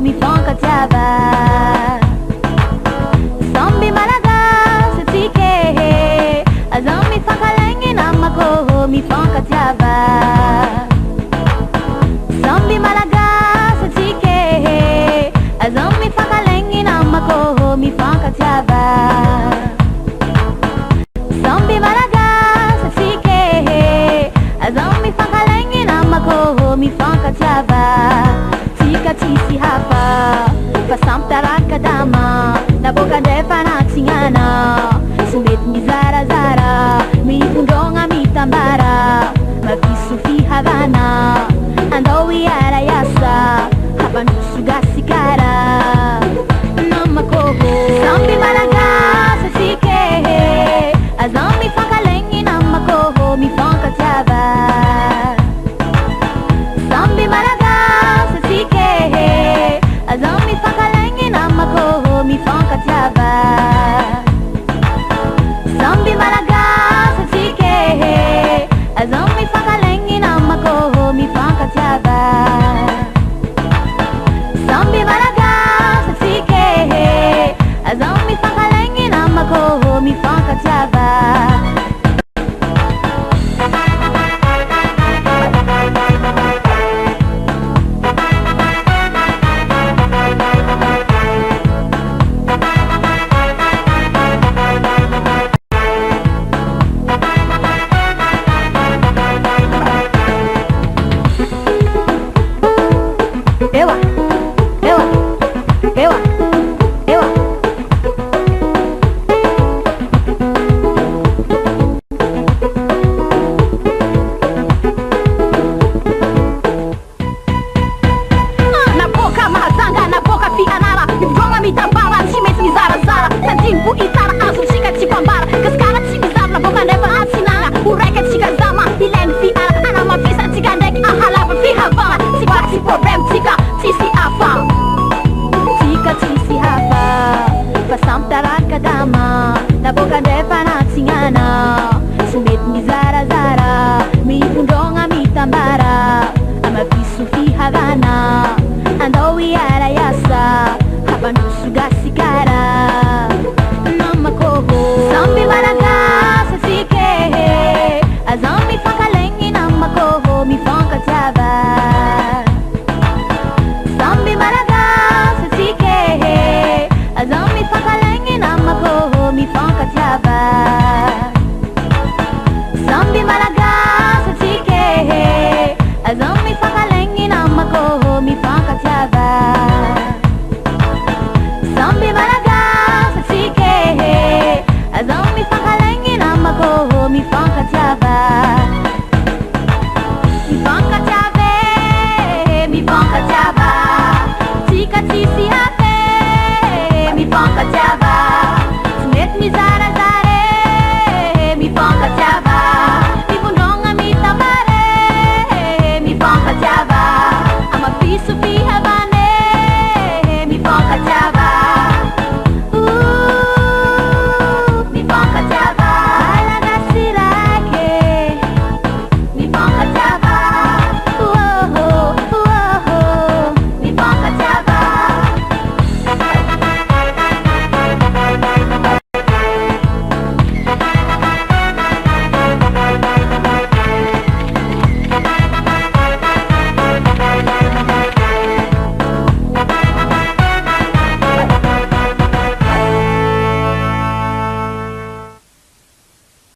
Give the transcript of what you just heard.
mifankatiava. Samby malagasy atsika aza mifankalegny namako mifankatiava. Samby malagasy atsika aza mifankalegny namako mifankatiava. Samby malagasy atsika aza mifankalegny namako mifankatiava. Tsika tsisy hafa fa sampy taraka dama naboaka ndray fanatsinana sy mety mizarazara mifondrogna mitambara mapiso fihavana andao iara iasa hampandroso gasikara namako. Samby malagasy atsika aza mifankalegny namako mifankatiava. Samby malagasy atsika aza mifankalegny namako mifankatiava. Samby malagasy atsika aza mifankalegny namako mifankatiava. Samby malagasy atsika aza mifankalegny namako mifankatiava. Ewa, ewa, ewa, ewa. Naboka mahazanga, naboka fianara mivronga mitambara tsy mety mizarazara tadimbo itara azo tsika tsy mpambara gasikara tsy mizara naboka nefa atsinana oraika tsika zama ilainy fiara anamafisa tsika ndraiky ahalava fihavana tsy batsy problème tsika tsisy hafa. Tsika tsisy hafa fa sampy taraka dama naboaka ndray fanatsinana sy mety mizarazara mifondrogna mitambara amapiso fihavana andao iara iasa hampandroso gasikara namako. Samby malagasy atsika aza mifankalegny namako mifankatiava. Samby malagasy atsika aza mifankalegny namako mifankatiava. Samby malagasy atsika aza mifankalegny namako mifankatiava.